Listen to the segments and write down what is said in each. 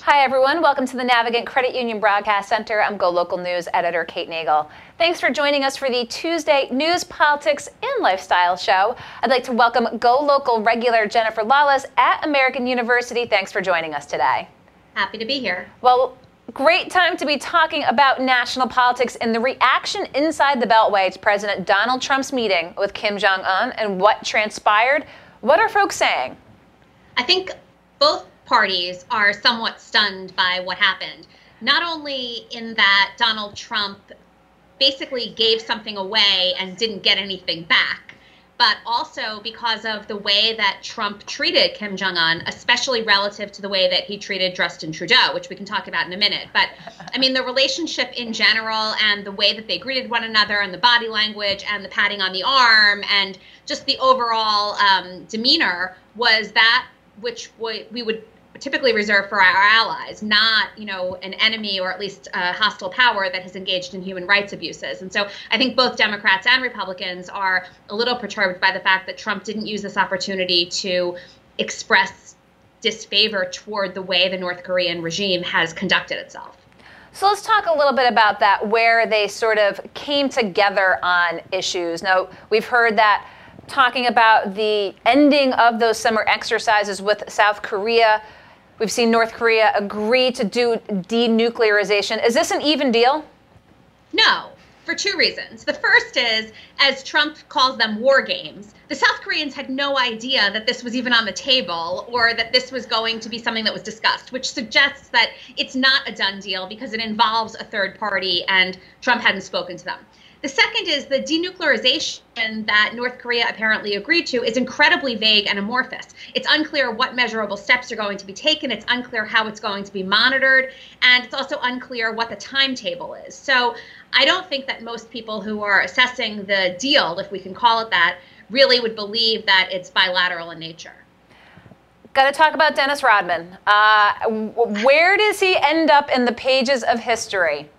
Hi, everyone. Welcome to the Navigant Credit Union Broadcast Center. I'm GoLocal News editor Kate Nagel. Thanks for joining us for the Tuesday News, Politics, and Lifestyle show. I'd like to welcome GoLocal regular Jennifer Lawless at American University. Thanks for joining us today. Happy to be here. Well, great time to be talking about national politics and the reaction inside the Beltway to President Donald Trump's meeting with Kim Jong-un and what transpired. What are folks saying? I think both parties are somewhat stunned by what happened. Not only in that Donald Trump basically gave something away and didn't get anything back, but also because of the way that Trump treated Kim Jong-un, especially relative to the way that he treated Justin Trudeau, which we can talk about in a minute. But I mean, the relationship in general and the way that they greeted one another and the body language and the patting on the arm and just the overall demeanor was that which we would typically reserved for our allies, not, an enemy or at least a hostile power that has engaged in human rights abuses. And so I think both Democrats and Republicans are a little perturbed by the fact that Trump didn't use this opportunity to express disfavor toward the way the North Korean regime has conducted itself. So let's talk a little bit about that, where they sort of came together on issues. Now, we've heard that talking about the ending of those summer exercises with South Korea. We've seen North Korea agree to do denuclearization. Is this an even deal? No, for two reasons. The first is, as Trump calls them war games, the South Koreans had no idea that this was even on the table or that this was going to be something that was discussed, which suggests that it's not a done deal because it involves a third party and Trump hadn't spoken to them. The second is the denuclearization that North Korea apparently agreed to is incredibly vague and amorphous. It's unclear what measurable steps are going to be taken. It's unclear how it's going to be monitored. And it's also unclear what the timetable is. So I don't think that most people who are assessing the deal, if we can call it that, really would believe that it's bilateral in nature. Got to talk about Dennis Rodman. Where does he end up in the pages of history?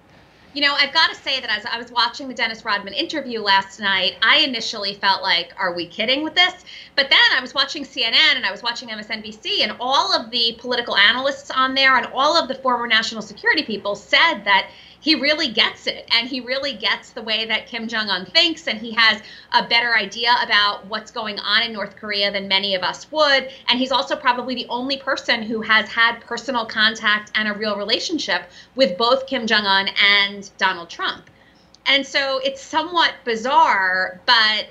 I've got to say that as I was watching the Dennis Rodman interview last night, I initially felt like, are we kidding with this? But then I was watching CNN and I was watching MSNBC, and all of the political analysts on there and all of the former national security people said that he really gets it, and he really gets the way that Kim Jong-un thinks, and he has a better idea about what's going on in North Korea than many of us would. And he's also probably the only person who has had personal contact and a real relationship with both Kim Jong-un and Donald Trump. And so it's somewhat bizarre, but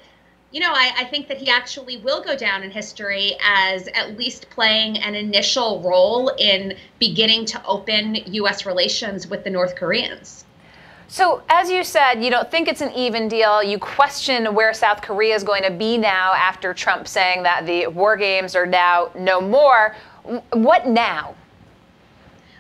I think that he actually will go down in history as at least playing an initial role in beginning to open U.S. relations with the North Koreans. So, as you said, you don't think it's an even deal. You question where South Korea is going to be now after Trump saying that the war games are now no more. What now?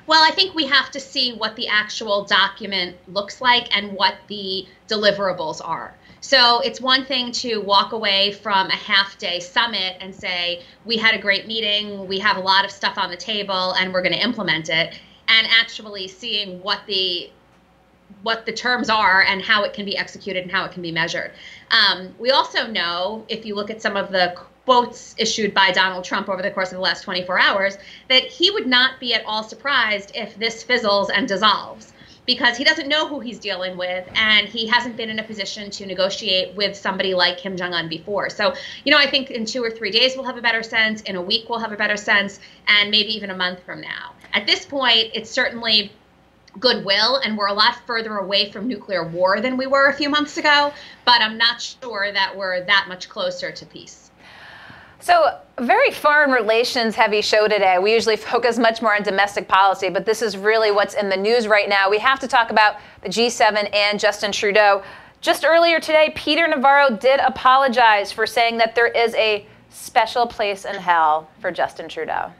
Well, I think we have to see what the actual document looks like and what the deliverables are. So it's one thing to walk away from a half-day summit and say, we had a great meeting, we have a lot of stuff on the table, and we're going to implement it, and actually seeing what the terms are and how it can be executed and how it can be measured. We also know, if you look at some of the quotes issued by Donald Trump over the course of the last 24 hours, that he would not be at all surprised if this fizzles and dissolves, because he doesn't know who he's dealing with, and he hasn't been in a position to negotiate with somebody like Kim Jong-un before. So, I think in 2 or 3 days we'll have a better sense, in a week we'll have a better sense, and maybe even a month from now. At this point, it's certainly goodwill, and we're a lot further away from nuclear war than we were a few months ago, but I'm not sure that we're that much closer to peace. So, very foreign relations heavy show today. We usually focus much more on domestic policy, but this is really what's in the news right now. We have to talk about the G7 and Justin Trudeau. Just earlier today, Peter Navarro did apologize for saying that there is a special place in hell for Justin Trudeau.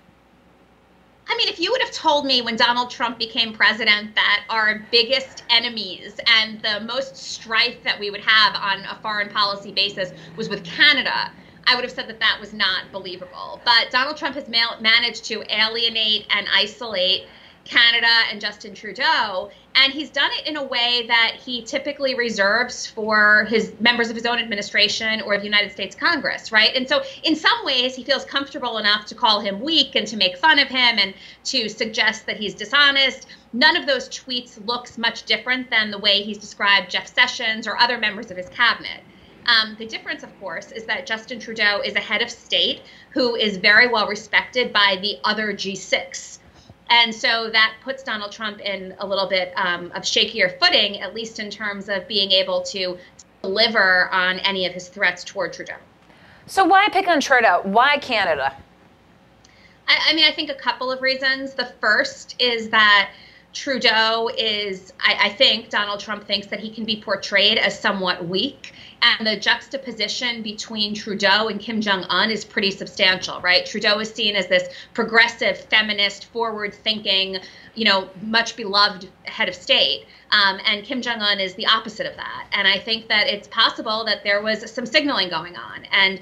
I mean, if you would have told me when Donald Trump became president that our biggest enemies and the most strife that we would have on a foreign policy basis was with Canada, I would have said that that was not believable. But Donald Trump has managed to alienate and isolate Canada and Justin Trudeau, And he's done it in a way that he typically reserves for his members of his own administration or the United States Congress, right? And so in some ways, he feels comfortable enough to call him weak and to make fun of him and to suggest that he's dishonest. None of those tweets looks much different than the way he's described Jeff Sessions or other members of his cabinet. The difference, of course, is that Justin Trudeau is a head of state who is very well respected by the other G6. And so that puts Donald Trump in a little bit of shakier footing, at least in terms of being able to deliver on any of his threats toward Trudeau. So why pick on Trudeau? Why Canada? I mean, I think a couple of reasons. The first is that Trudeau is, I think Donald Trump thinks that he can be portrayed as somewhat weak. And the juxtaposition between Trudeau and Kim Jong-un is pretty substantial, right? Trudeau is seen as this progressive, feminist, forward-thinking, much beloved head of state. And Kim Jong-un is the opposite of that. And I think that it's possible that there was some signaling going on. And,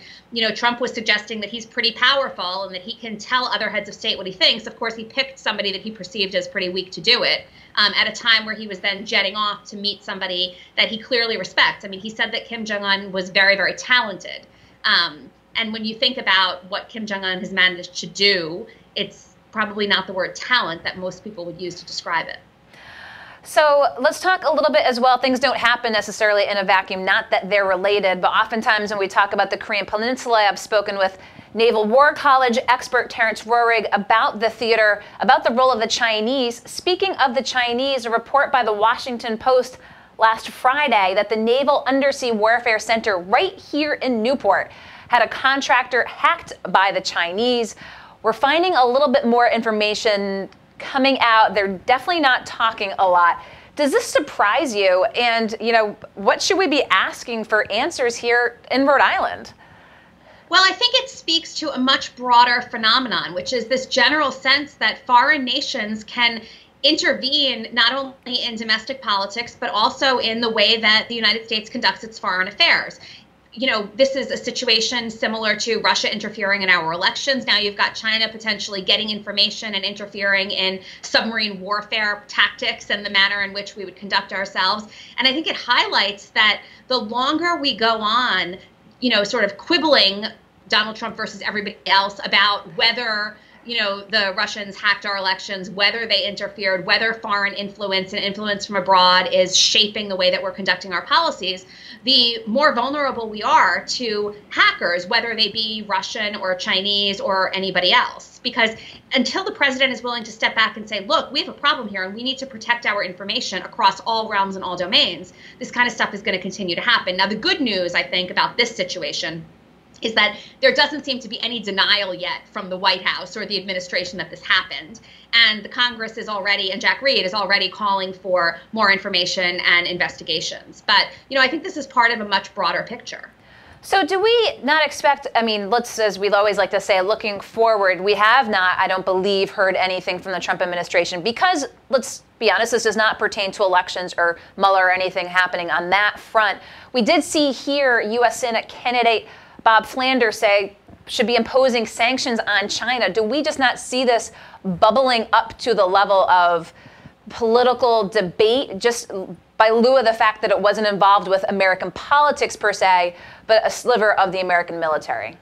Trump was suggesting that he's pretty powerful and that he can tell other heads of state what he thinks. Of course, he picked somebody that he perceived as pretty weak to do it at a time where he was then jetting off to meet somebody that he clearly respects. I mean, he said that Kim Jong-un was very, very talented. And when you think about what Kim Jong-un has managed to do, it's probably not the word talent that most people would use to describe it. So let's talk a little bit as well. Things don't happen necessarily in a vacuum, not that they're related, but oftentimes when we talk about the Korean Peninsula, I've spoken with Naval War College expert Terrence Roehrig about the theater, about the role of the Chinese. Speaking of the Chinese, a report by the Washington Post last Friday that the Naval Undersea Warfare Center right here in Newport had a contractor hacked by the Chinese. We're finding a little bit more information coming out. They're definitely not talking a lot. Does this surprise you? And, what should we be asking for answers here in Rhode Island? Well, I think it speaks to a much broader phenomenon, which is this general sense that foreign nations can intervene not only in domestic politics, but also in the way that the United States conducts its foreign affairs. This is a situation similar to Russia interfering in our elections. Now you've got China potentially getting information and interfering in submarine warfare tactics and the manner in which we would conduct ourselves. And I think it highlights that the longer we go on, sort of quibbling Donald Trump versus everybody else about whether the Russians hacked our elections, whether they interfered, whether foreign influence and influence from abroad is shaping the way that we're conducting our policies, the more vulnerable we are to hackers, whether they be Russian or Chinese or anybody else. Because until the president is willing to step back and say, look, we have a problem here and we need to protect our information across all realms and all domains, this kind of stuff is going to continue to happen. Now, the good news, I think, about this situation is that there doesn't seem to be any denial yet from the White House or the administration that this happened. And the Congress is already, and Jack Reed is already calling for more information and investigations. But, I think this is part of a much broader picture. So do we not expect, as we always like to say, looking forward, we have not, I don't believe, heard anything from the Trump administration because, let's be honest, this does not pertain to elections or Mueller or anything happening on that front. We did see here U.S. Senate candidate Bob Flanders say should be imposing sanctions on China. Do we just not see this bubbling up to the level of political debate just by lieu of the fact that it wasn't involved with American politics per se, but a sliver of the American military?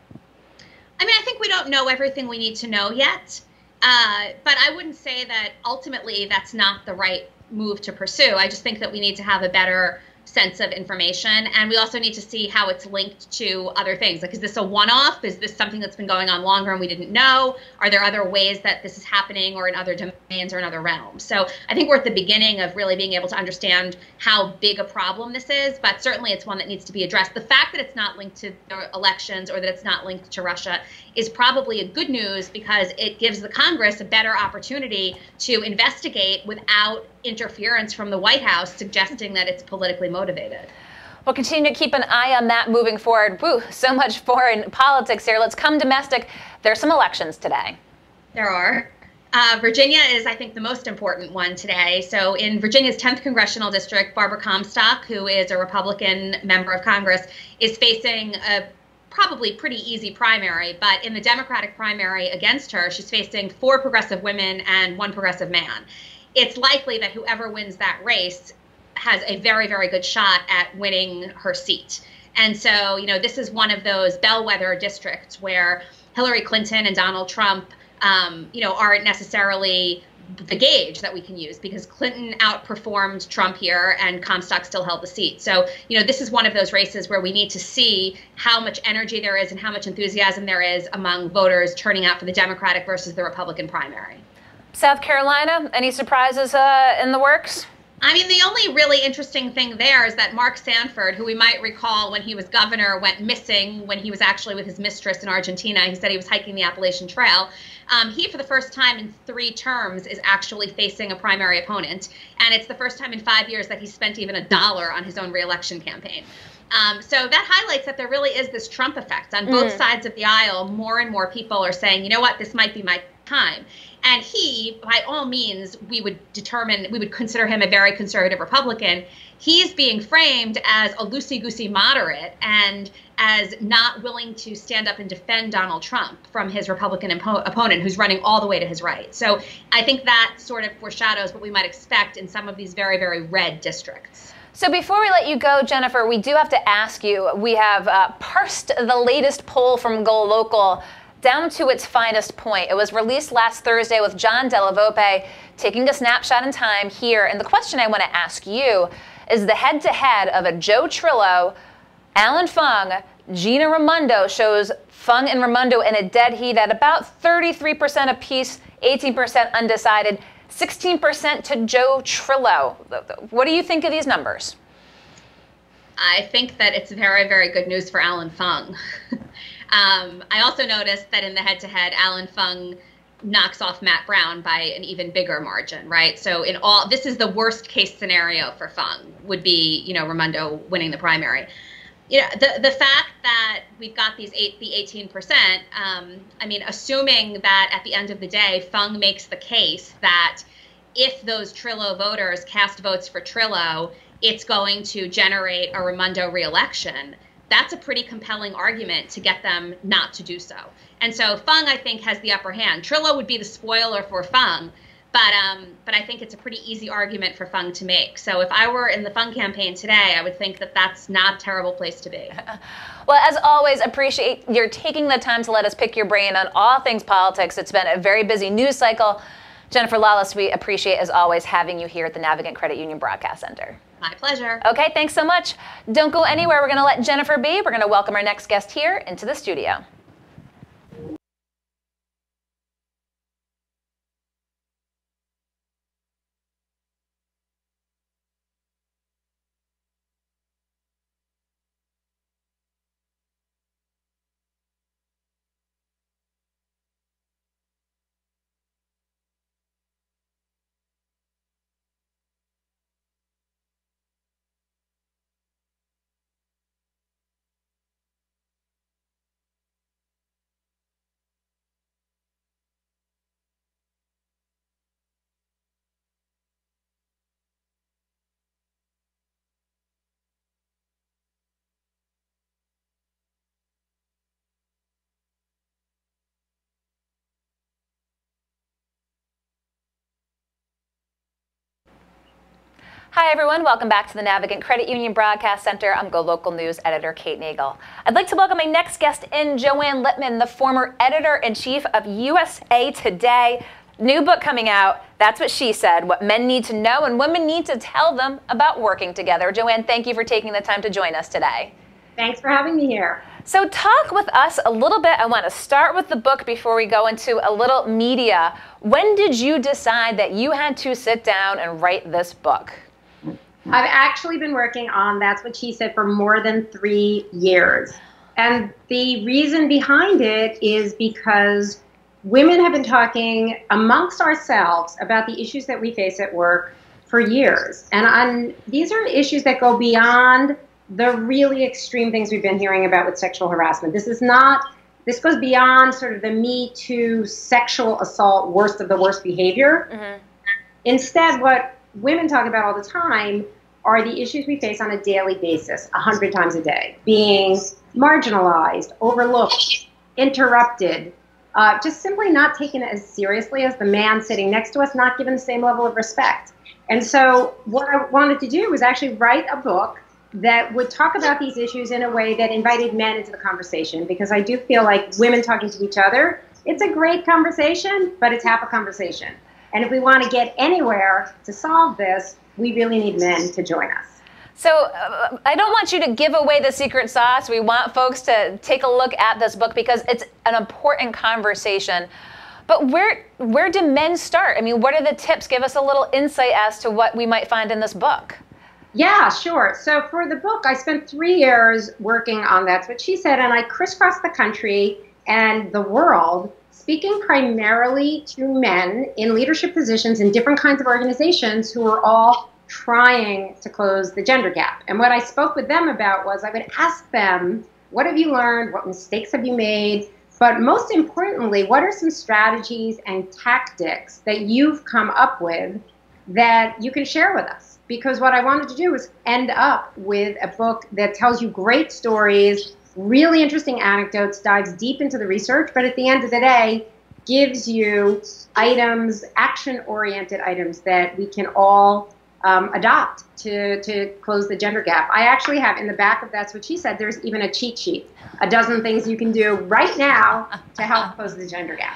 I think we don't know everything we need to know yet, but I wouldn't say that ultimately that's not the right move to pursue. I just think that we need to have a better sense of information, and we also need to see how it's linked to other things. Like, is this a one-off? Is this something that's been going on longer and we didn't know? Are there other ways that this is happening or in other domains or in other realms? So I think we're at the beginning of really being able to understand how big a problem this is, but certainly it's one that needs to be addressed. The fact that it's not linked to the elections or that it's not linked to Russia is probably a good news because it gives the Congress a better opportunity to investigate without interference from the White House suggesting that it's politically motivated. We'll continue to keep an eye on that moving forward. Whew, so much foreign politics here. Let's come domestic. There's some elections today. There are. Virginia is, I think, the most important one today. So in Virginia's 10th congressional district, Barbara Comstock, who is a Republican member of Congress, is facing a probably pretty easy primary, but in the Democratic primary against her, she's facing 4 progressive women and 1 progressive man. it's likely that whoever wins that race has a very, very good shot at winning her seat. And so, this is one of those bellwether districts where Hillary Clinton and Donald Trump, aren't necessarily the gauge that we can use, because Clinton outperformed Trump here and Comstock still held the seat. So, this is one of those races where we need to see how much energy there is and how much enthusiasm there is among voters turning out for the Democratic versus the Republican primary. South Carolina, any surprises in the works? I mean, the only really interesting thing there is that Mark Sanford, who we might recall when he was governor, went missing when he was actually with his mistress in Argentina. He said he was hiking the Appalachian Trail. He, for the first time in 3 terms, is actually facing a primary opponent. And it's the first time in 5 years that he spent even $1 on his own reelection campaign. So that highlights that there really is this Trump effect. On both sides of the aisle, more and more people are saying, you know what, this might be my time. And he, by all means, we would consider him a very conservative Republican. He's being framed as a loosey-goosey moderate and as not willing to stand up and defend Donald Trump from his Republican opponent who's running all the way to his right. So I think that sort of foreshadows what we might expect in some of these very, very red districts. So before we let you go, Jennifer, we do have to ask you, we have parsed the latest poll from GoLocal down to its finest point. It was released last Thursday with John Delavolpe taking a snapshot in time here. And the question I want to ask you is the head-to-head of a Joe Trillo, Alan Fung, Gina Raimondo shows Fung and Raimondo in a dead heat at about 33% apiece, 18% undecided, 16% to Joe Trillo. What do you think of these numbers? I think that it's very, very good news for Alan Fung. I also noticed that in the head-to-head, Alan Fung knocks off Matt Brown by an even bigger margin, right? So this is the worst case scenario for Fung, would be, Raimondo winning the primary. The fact that we've got the 18%, assuming that at the end of the day, Fung makes the case that if those Trillo voters cast votes for Trillo, it's going to generate a Raimondo reelection. That's a pretty compelling argument to get them not to do so. And so Fung, I think, has the upper hand. Trillo would be the spoiler for Fung, but I think it's a pretty easy argument for Fung to make. So if I were in the Fung campaign today, I would think that that's not a terrible place to be. Well, as always, appreciate your taking the time to let us pick your brain on all things politics. It's been a very busy news cycle. Jennifer Lawless, we appreciate, as always, having you here at the Navigant Credit Union Broadcast Center. My pleasure. Okay, thanks so much. Don't go anywhere. We're going to let Jennifer be. We're going to welcome our next guest here into the studio. Hi, everyone. Welcome back to the Navigant Credit Union Broadcast Center. I'm GoLocal News editor Kate Nagel. I'd like to welcome my next guest in, Joanne Littman, the former editor-in-chief of USA Today. New book coming out, That's What She Said, What Men Need to Know and Women Need to Tell Them About Working Together. Joanne, thank you for taking the time to join us today. Thanks for having me here. So talk with us a little bit. I want to start with the book before we go into a little media. When did you decide that you had to sit down and write this book? I've actually been working on That's What She Said for more than 3 years. And the reason behind it is because women have been talking amongst ourselves about the issues that we face at work for years. And these are issues that go beyond the really extreme things we've been hearing about with sexual harassment. This goes beyond sort of the Me Too sexual assault, worst of the worst behavior. Mm-hmm. Instead, what women talk about all the time are the issues we face on a daily basis, 100 times a day. Being marginalized, overlooked, interrupted, just simply not taken as seriously as the man sitting next to us, not given the same level of respect. And so what I wanted to do was actually write a book that would talk about these issues in a way that invited men into the conversation, because I do feel like women talking to each other, it's a great conversation, but it's half a conversation. And if we want to get anywhere to solve this, we really need men to join us. So I don't want you to give away the secret sauce. We want folks to take a look at this book because it's an important conversation. But where do men start? I mean, what are the tips? Give us a little insight as to what we might find in this book. Yeah, sure. So for the book, I spent 3 years working on That's What She Said, and I crisscrossed the country and the world, speaking primarily to men in leadership positions in different kinds of organizations who are all trying to close the gender gap. And what I spoke with them about was I would ask them, what have you learned? What mistakes have you made? But most importantly, what are some strategies and tactics that you've come up with that you can share with us? Because what I wanted to do was end up with a book that tells you great stories, really interesting anecdotes, dives deep into the research, but at the end of the day, gives you items, action-oriented items that we can all adopt to close the gender gap. I actually have in the back of That's What She Said, there's even a cheat sheet, a dozen things you can do right now to help close the gender gap.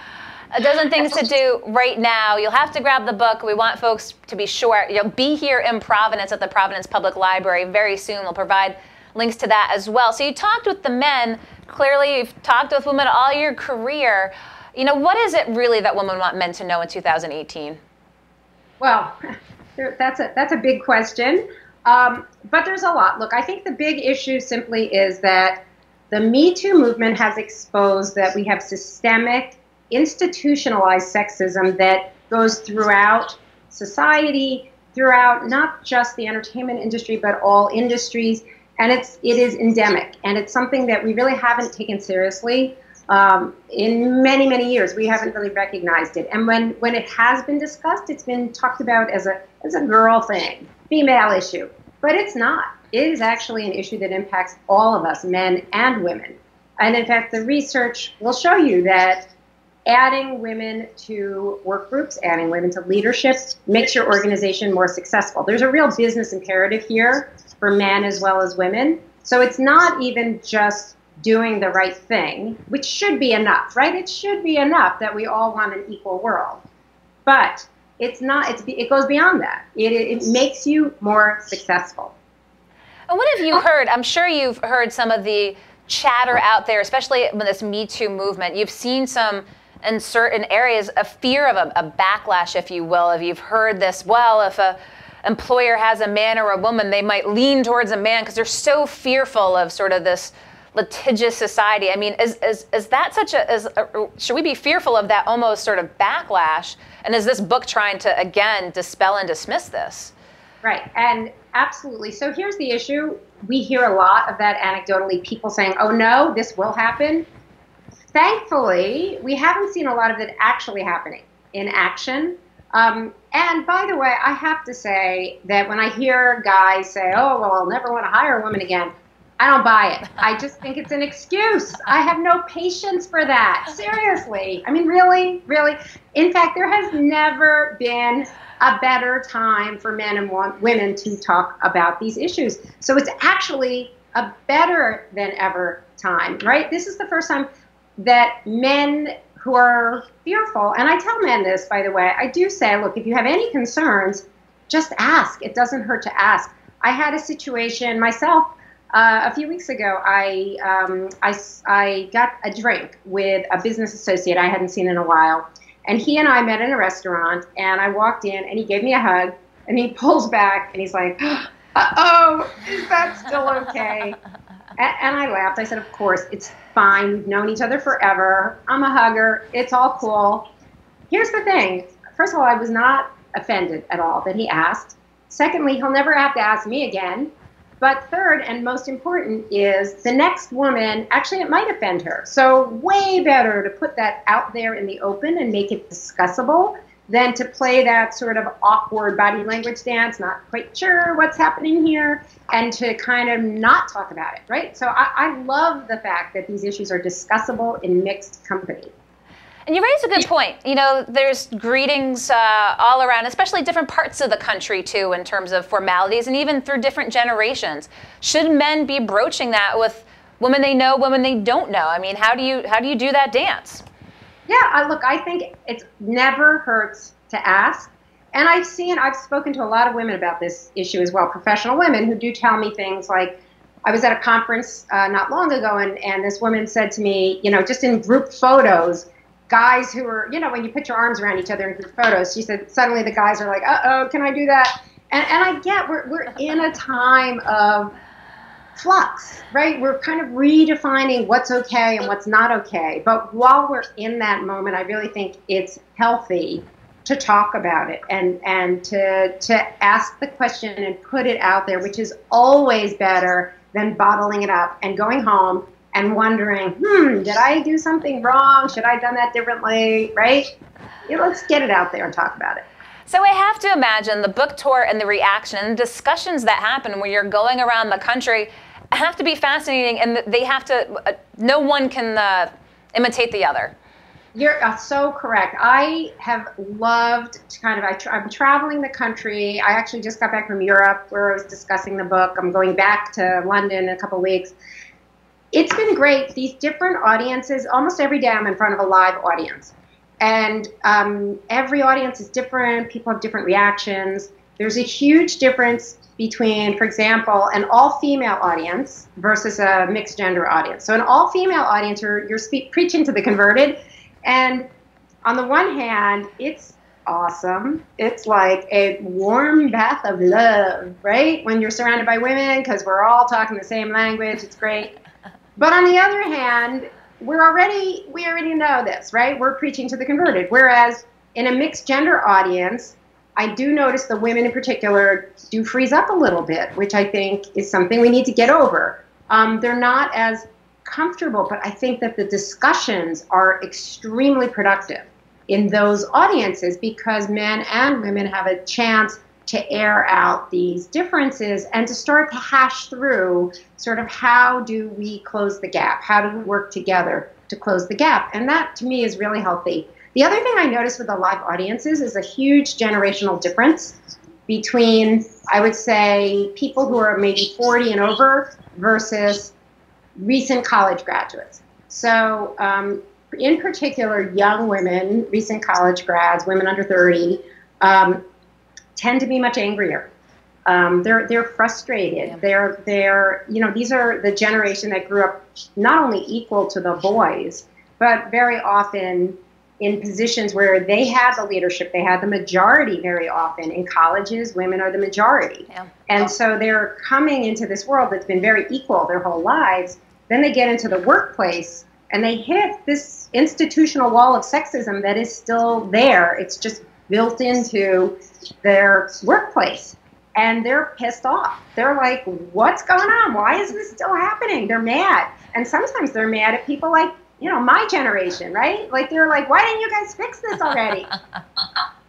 A dozen things to do right now. You'll have to grab the book. We want folks to be sure. Be here in Providence at the Providence Public Library very soon. We'll provide links to that as well. So you talked with the men. Clearly, you've talked with women all your career. What is it really that women want men to know in 2018? Well, that's a big question. But there's a lot. Look, I think the big issue simply is that the Me Too movement has exposed that we have systemic, institutionalized sexism that goes throughout society, throughout not just the entertainment industry, but all industries. And it is endemic. And it's something that we really haven't taken seriously in many, many years. We haven't really recognized it. And when it has been discussed, it's been talked about as a girl thing, female issue. But it's not. It is actually an issue that impacts all of us, men and women. And in fact, the research will show you that adding women to work groups, adding women to leadership makes your organization more successful. There's a real business imperative here for men as well as women. So it's not even just doing the right thing, which should be enough, right? It should be enough that we all want an equal world. But it's not, it goes beyond that. It makes you more successful. And what have you heard? I'm sure you've heard some of the chatter out there, especially with this Me Too movement. You've seen some in certain areas a fear of a backlash, if you will. If you've heard this, well, if a employer has a man or a woman, they might lean towards a man because they're so fearful of sort of this litigious society. I mean, is that such should we be fearful of that almost sort of backlash? And is this book trying to, again, dispel and dismiss this? Right, and absolutely. So here's the issue. We hear a lot of that anecdotally, people saying, oh no, this will happen. Thankfully, we haven't seen a lot of it actually happening in action. And by the way, I have to say that when I hear guys say, oh, well, I'll never want to hire a woman again, I don't buy it. I just think it's an excuse. I have no patience for that. Seriously. I mean, really, really. In fact, there has never been a better time for men and women to talk about these issues. So it's actually a better than ever time, right? This is the first time that men who are fearful, and I tell men this, by the way, I do say, look, if you have any concerns, just ask. It doesn't hurt to ask. I had a situation myself a few weeks ago. I got a drink with a business associate I hadn't seen in a while, and he and I met in a restaurant, and I walked in, and he gave me a hug, and he pulls back, and he's like, uh-oh, is that still okay? And I laughed. I said, of course, it's fine. We've known each other forever. I'm a hugger. It's all cool. Here's the thing. First of all, I was not offended at all that he asked. Secondly, he'll never have to ask me again. But third, and most important, is the next woman, actually, it might offend her. So way better to put that out there in the open and make it discussable than to play that sort of awkward body language dance, not quite sure what's happening here, and to kind of not talk about it, right? So I love the fact that these issues are discussable in mixed company. And you raise a good point. You know, there's greetings all around, especially different parts of the country, too, in terms of formalities and even through different generations. Should men be broaching that with women they know, women they don't know? I mean, how do you do that dance? Yeah, look, I think it never hurts to ask. And I've spoken to a lot of women about this issue as well, professional women who do tell me things like, I was at a conference not long ago, and this woman said to me, you know, just in group photos, guys who are, you know, when you put your arms around each other in group photos, she said suddenly the guys are like, uh-oh, can I do that? And I get we're in a time of flux, right? We're kind of redefining what's okay and what's not okay. But while we're in that moment, I really think it's healthy to talk about it and to ask the question and put it out there, which is always better than bottling it up and going home and wondering, did I do something wrong? Should I have done that differently, right? Yeah, let's get it out there and talk about it. So I have to imagine the book tour and the reaction and discussions that happen where you're going around the country have to be fascinating, and they have to, no one can imitate the other. You're so correct. I have loved I'm traveling the country. I actually just got back from Europe where I was discussing the book. I'm going back to London in a couple of weeks. It's been great. These different audiences, almost every day I'm in front of a live audience. And every audience is different. People have different reactions. There's a huge difference between, for example, an all-female audience versus a mixed-gender audience. So an all-female audience, you're preaching to the converted. And on the one hand, it's awesome. It's like a warm bath of love, right? When you're surrounded by women, because we're all talking the same language, it's great. But on the other hand, we already know this, right? We're preaching to the converted. Whereas in a mixed gender audience, I do notice the women in particular do freeze up a little bit, which I think is something we need to get over. They're not as comfortable, but I think that the discussions are extremely productive in those audiences because men and women have a chance to air out these differences and to start to hash through sort of how do we close the gap? How do we work together to close the gap? And that, to me, is really healthy. The other thing I noticed with the live audiences is a huge generational difference between, I would say, people who are maybe 40 and over versus recent college graduates. So in particular, young women, recent college grads, women under 30, tend to be much angrier. They're frustrated. Yeah. They're these are the generation that grew up not only equal to the boys, but very often in positions where they had the leadership, they had the majority very often. In colleges, women are the majority. Yeah. And so they're coming into this world that's been very equal their whole lives. Then they get into the workplace and they hit this institutional wall of sexism that is still there. It's just built into their workplace. And they're pissed off. They're like, what's going on? Why is this still happening? They're mad. And sometimes they're mad at people like, my generation, right? Like, they're like, why didn't you guys fix this already?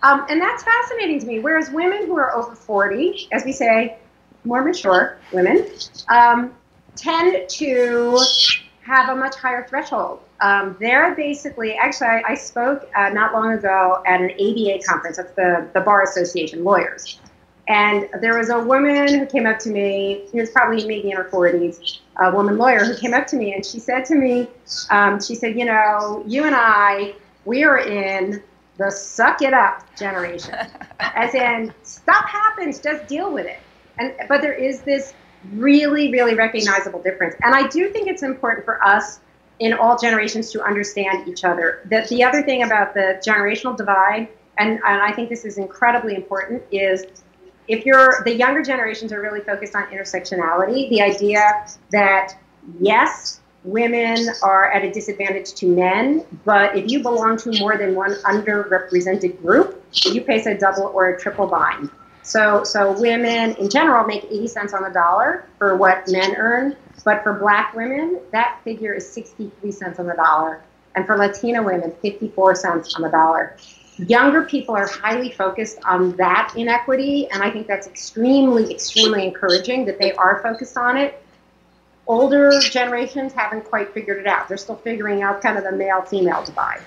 And that's fascinating to me. Whereas women who are over 40, as we say, more mature women, tend to have a much higher threshold. They're basically, actually, I spoke not long ago at an ABA conference. That's the Bar Association, lawyers. And there was a woman who came up to me, who was probably maybe in her 40s, a woman lawyer who came up to me, and she said to me, she said, you and I, we are in the suck it up generation. As in, stuff happens, just deal with it. But there is this really, really recognizable difference. And I do think it's important for us in all generations to understand each other. That the other thing about the generational divide, and I think this is incredibly important, is the younger generations are really focused on intersectionality, the idea that, yes, women are at a disadvantage to men, but if you belong to more than one underrepresented group, you face a double or a triple bind. So women in general make 80 cents on the dollar for what men earn, but for black women, that figure is 63 cents on the dollar. And for Latina women, 54 cents on the dollar. Younger people are highly focused on that inequity, and I think that's extremely, extremely encouraging that they are focused on it. older generations haven't quite figured it out. They're still figuring out kind of the male-female divide.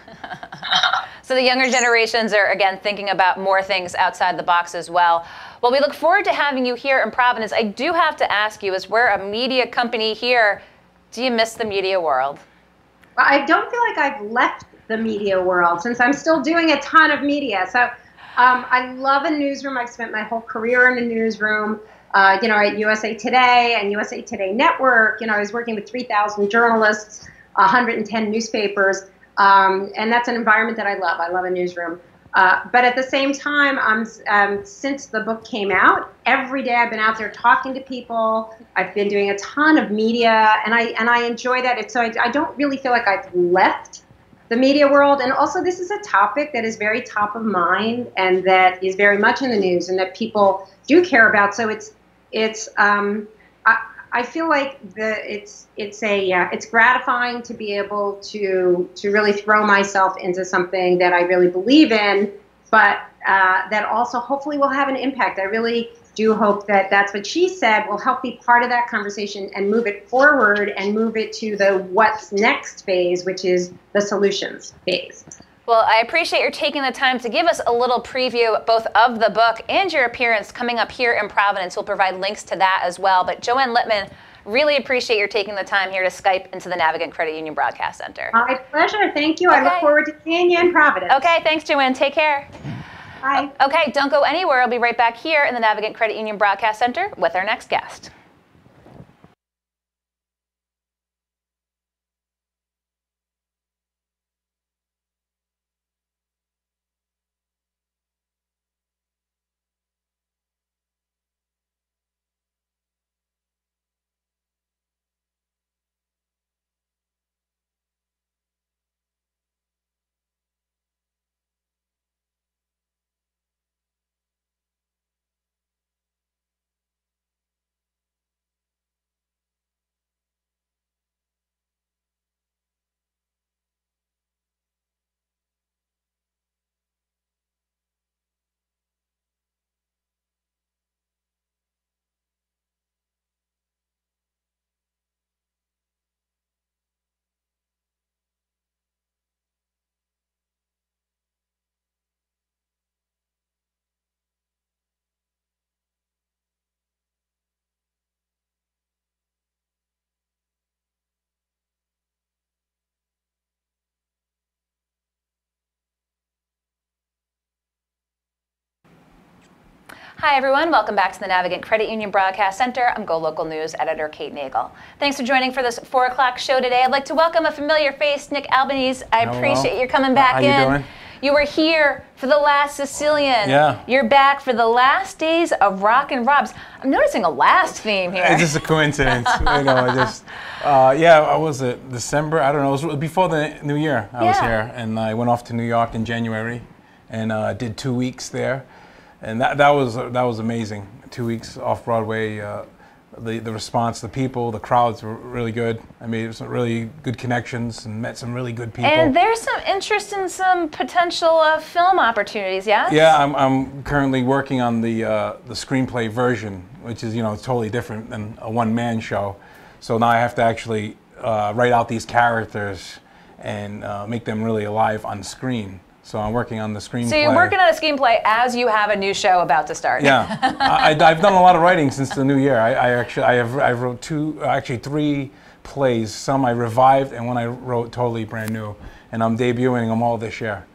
So the younger generations are, again, thinking about more things outside the box as well. Well, we look forward to having you here in Providence. I do have to ask you, as we're a media company here, do you miss the media world? Well, I don't feel like I've left the media world since I'm still doing a ton of media. So I love a newsroom. I've spent my whole career in a newsroom, at USA Today and USA Today Network. I was working with 3,000 journalists, 110 newspapers. And that's an environment that I love. I love a newsroom. But at the same time, since the book came out, every day I've been out there talking to people. I've been doing a ton of media, and I enjoy that. So I don't really feel like I've left the media world. And also, this is a topic that is very top of mind and that is very much in the news and that people do care about. So I feel like it's gratifying to be able to really throw myself into something that I really believe in, but that also hopefully will have an impact. I really do hope that That's What She Said will help be part of that conversation and move it forward and move it to the what's next phase, which is the solutions phase. Well, I appreciate your taking the time to give us a little preview both of the book and your appearance coming up here in Providence. We'll provide links to that as well. But Joanne Littman, really appreciate your taking the time here to Skype into the Navigant Credit Union Broadcast Center. My pleasure. Thank you. Okay. I look forward to seeing you in Providence. Okay, thanks, Joanne. Take care. Bye. Okay, don't go anywhere. I'll be right back here in the Navigant Credit Union Broadcast Center with our next guest. Hi, everyone. Welcome back to the Navigant Credit Union Broadcast Center. I'm GoLocal News editor Kate Nagel. Thanks for joining for this 4 o'clock show today. I'd like to welcome a familiar face, Nick Albanese. I appreciate you coming back in. How you doing? You were here for The Last Sicilian. Yeah. You're back for the last days of Rock and Robs. I'm noticing a last theme here. It's just a coincidence. I was December? I don't know. It was before the New Year. I was here, and I went off to New York in January, and did 2 weeks there. And that was amazing. 2 weeks off Broadway. The response, the people, the crowds were really good. I made some really good connections and met some really good people. And there's some interest in some potential film opportunities, yes? Yeah, I'm currently working on the screenplay version, which is totally different than a one-man show. So now I have to actually write out these characters and make them really alive on screen. So I'm working on the screenplay. So you're working on a screenplay as you have a new show about to start. Yeah, I've done a lot of writing since the new year. I wrote three plays. Some I revived, and one I wrote totally brand new. And I'm debuting them all this year.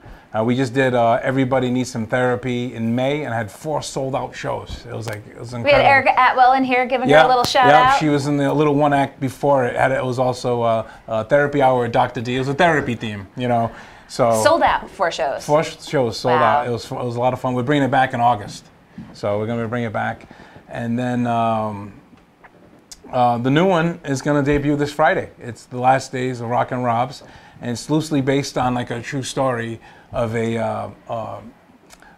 We just did Everybody Needs Some Therapy in May, and I had 4 sold-out shows. It was incredible. We had Erica Atwell in here giving her a little shout out. Yeah, she was in the little one act before it. It was also Therapy Hour with Dr. D. It was a therapy theme, So sold out 4 shows. 4 shows sold out. It was a lot of fun. We're bringing it back in August, so we're going to bring it back, and then the new one is going to debut this Friday. It's The Last Days of Rock and Robs, and it's loosely based on like a true story of a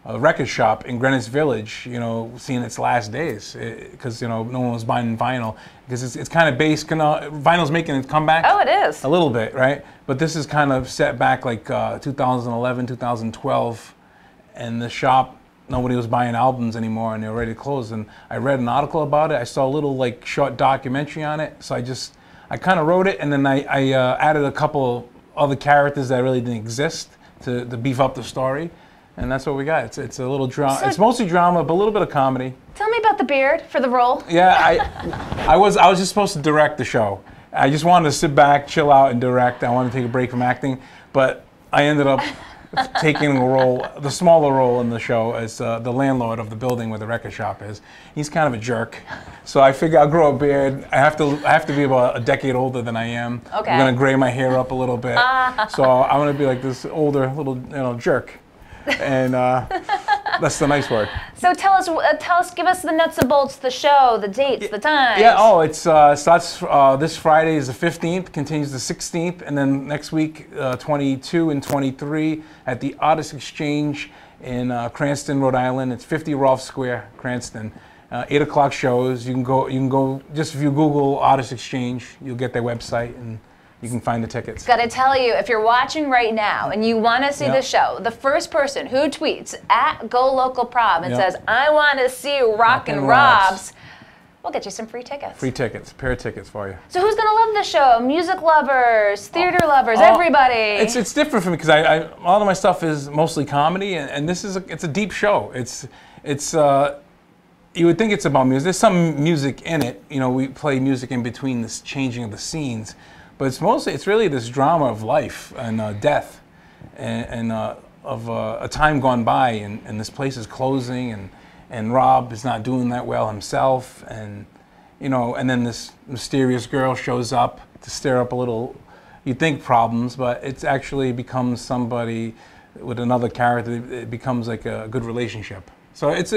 record shop in Greenwich Village, seeing its last days, because no one was buying vinyl, because it's kind of based, vinyl's making its comeback. Oh, it is. A little bit, right? But this is kind of set back like 2011, 2012, and the shop, nobody was buying albums anymore, and they were ready to close. And I read an article about it. I saw a little like short documentary on it, so I just I kind of wrote it, and then I added a couple other characters that really didn't exist to beef up the story. And that's what we got. It's a little drama. It's mostly drama, but a little bit of comedy. Tell me about the beard for the role. Yeah, I was just supposed to direct the show. I just wanted to sit back, chill out, and direct. I wanted to take a break from acting, but I ended up taking a role, the smaller role in the show, as the landlord of the building where the record shop is. He's kind of a jerk, so I figure I'll grow a beard. I have to be about a decade older than I am. Okay. I'm gonna gray my hair up a little bit, so I'm gonna be like this older little jerk. And that's the nice word. So tell us, give us the nuts and bolts, the show, the dates, the times. Yeah, it starts this Friday is the 15th, continues the 16th, and then next week, 22 and 23 at the Artist Exchange in Cranston, Rhode Island. It's 50 Rolfe Square, Cranston. 8 o'clock shows. You can go. Just if you Google Artist Exchange, you'll get their website and you can find the tickets. Got to tell you, if you're watching right now and you want to see the show, the first person who tweets at GoLocalProv and says, "I want to see Rockin' Robs," we'll get you some free tickets. Free tickets, pair of tickets for you. So who's going to love the show? Music lovers, theater lovers, everybody. It's different for me because a lot of my stuff is mostly comedy, and this is it's a deep show. It's you would think it's about music. There's some music in it. You know, we play music in between this changing of the scenes. But it's really this drama of life and death, and of a time gone by, and this place is closing, and Rob is not doing that well himself, and and then this mysterious girl shows up to stir up a little, you think problems, but it's actually becomes somebody with another character. It becomes like a good relationship. So it's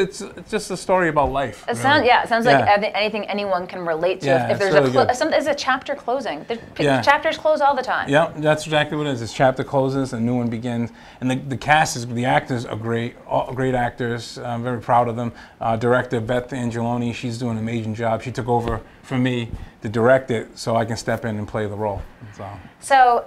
just a story about life. It sounds like anything anyone can relate to. Yeah, if there's there's a chapter closing. Chapters close all the time. Yeah, that's exactly what it is. This chapter closes, a new one begins, and the actors are great, all great actors. I'm very proud of them. Director Beth Angeloni, she's doing an amazing job. She took over for me to direct it, so I can step in and play the role. So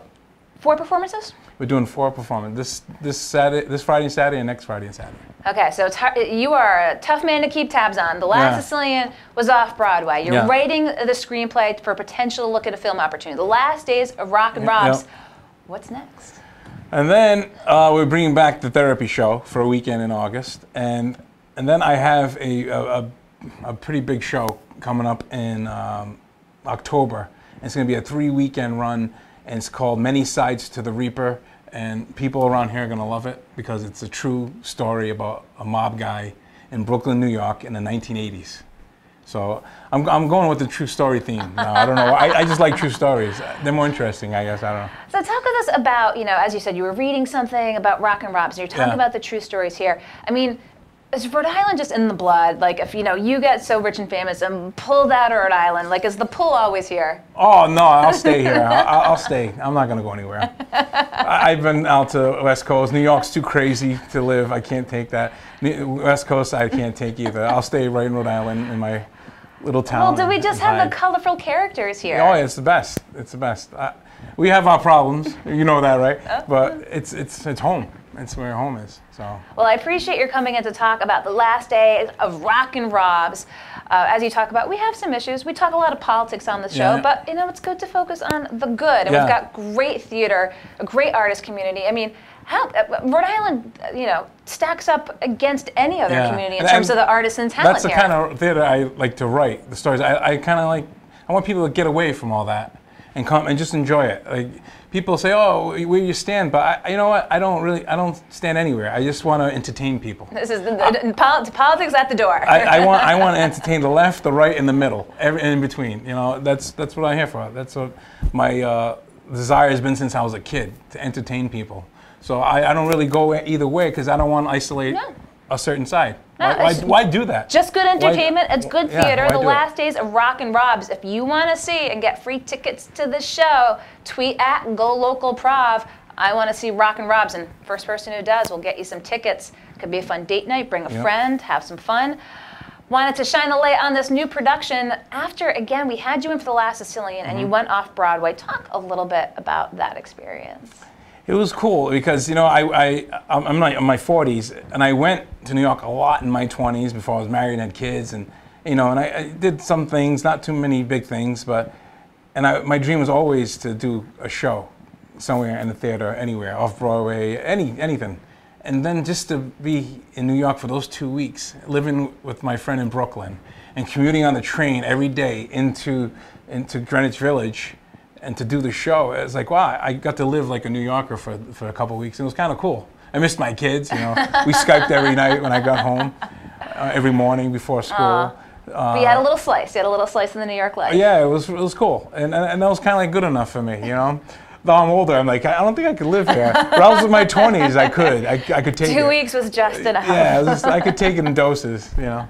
4 performances? We're doing 4 performances this Friday and Saturday, and next Friday and Saturday. Okay, so you are a tough man to keep tabs on. The Last Sicilian was off Broadway. You're writing the screenplay for a potential look at a film opportunity. The Last Days of Rockin' Robs. What's next? And then we're bringing back the therapy show for a weekend in August, and then I have a pretty big show coming up in October. It's going to be a 3-weekend run, and it's called Many Sides to the Reaper. And people around here are going to love it because it's a true story about a mob guy in Brooklyn, New York in the 1980s. So I'm going with the true story theme. I don't know. I just like true stories. They're more interesting, I guess. I don't know. So talk with us about, as you said, you were reading something about Rockin' Robs, and you're talking about the true stories here. I mean, is Rhode Island just in the blood? Like, if you get so rich and famous and pulled out of Rhode Island, like, is the pull always here? Oh no, I'll stay here. I'll stay. I'm not gonna go anywhere. I've been out to West Coast. New York's too crazy to live. I can't take that. West Coast, I can't take either. I'll stay right in Rhode Island in my little town. Well, do we just have the colorful characters here? Oh, yeah, it's the best. It's the best. We have our problems. You know that, right? But it's home. It's where home is. So. Well, I appreciate your coming in to talk about the last days of Rockin' Robs. As you talk about, we have some issues. We talk a lot of politics on the show, but it's good to focus on the good. And we've got great theater, a great artist community. I mean, Rhode Island, stacks up against any other community in terms of the artists and talent. That's the kind of theater I like to write. The stories I kind of like. I want people to get away from all that and come and just enjoy it. Like, people say, "Oh, where you stand?" But you know what? I don't stand anywhere. I just want to entertain people. This is politics at the door. I want to entertain the left, the right, and the middle, in between. That's what I'm here for. That's what my desire has been since I was a kid, to entertain people. So I don't really go either way because I don't want to isolate a certain side. Why do that? Just good entertainment. It's good theater. The last days of Rockin' Robs. If you want to see and get free tickets to the show, tweet at GoLocalProv. I want to see Rockin' Robs, and first person who does will get you some tickets. Could be a fun date night. Bring a friend. Have some fun. Wanted to shine a light on this new production. After, again, we had you in for The Last Sicilian, and you went off Broadway. Talk a little bit about that experience. It was cool because, I'm in my 40s, and I went to New York a lot in my 20s before I was married and had kids, and I did some things, not too many big things, but And my dream was always to do a show somewhere in the theater, anywhere, off Broadway, anything. And then just to be in New York for those 2 weeks, living with my friend in Brooklyn, and commuting on the train every day into Greenwich Village, and to do the show, it's like, wow, I got to live like a New Yorker for a couple of weeks. It was kind of cool. I missed my kids, you know. We Skyped every night when I got home, every morning before school. But you had a little slice. You had a little slice in the New York life. Yeah, it was cool, and that was kind of like good enough for me, you know. Though I'm older, I'm like, I don't think I could live here. But I was in my 20s, I could take it. 2 weeks was just enough. Yeah, I could take it in doses, you know.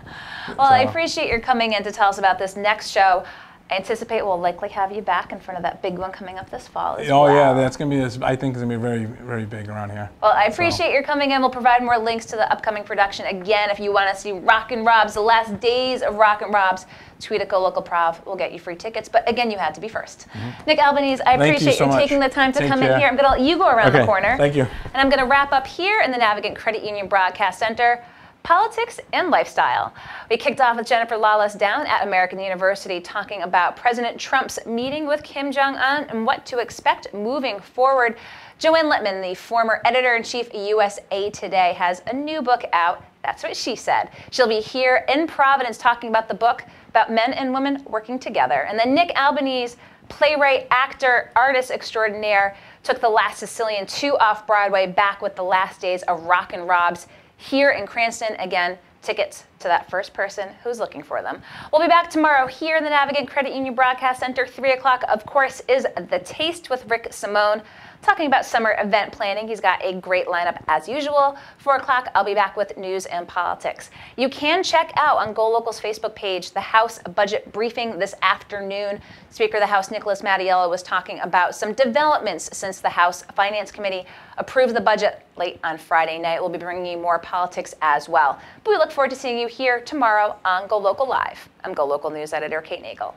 Well, I appreciate your coming in to tell us about this next show. I anticipate we'll likely have you back in front of that big one coming up this fall as well. Oh yeah, that's going to be, I think it's going to be very, very big around here. Well, I appreciate your coming in. We'll provide more links to the upcoming production. Again, if you want to see Rockin' Rob's, the last days of Rockin' Rob's, tweet at GoLocal Prov. We'll get you free tickets. But again, you had to be first. Nick Albanese, I appreciate you taking the time to come in here. I'm going to let you go around the corner. Thank you. And I'm going to wrap up here in the Navigant Credit Union Broadcast Center. Politics and lifestyle. We kicked off with Jennifer Lawless down at American University talking about President Trump's meeting with Kim Jong-un and what to expect moving forward. Joanne Littman, the former editor-in-chief of USA Today, has a new book out. That's what she said. She'll be here in Providence talking about the book about men and women working together. And then Nick Albanese, playwright, actor, artist extraordinaire, took The Last Sicilian 2 off Broadway back with the last days of Rockin' Rob's here in Cranston. Again, tickets to that first person who's looking for them. We'll be back tomorrow here in the Navigant Credit Union Broadcast Center. 3 o'clock, of course, is The Taste with Rick Simone, talking about summer event planning. He's got a great lineup as usual. 4 o'clock, I'll be back with news and politics. You can check out on GoLocal's Facebook page the House budget briefing this afternoon. Speaker of the House, Nicholas Mattiello, was talking about some developments since the House Finance Committee approved the budget late on Friday night. We'll be bringing you more politics as well. But we look forward to seeing you here tomorrow on GoLocal Live. I'm GoLocal News Editor Kate Nagel.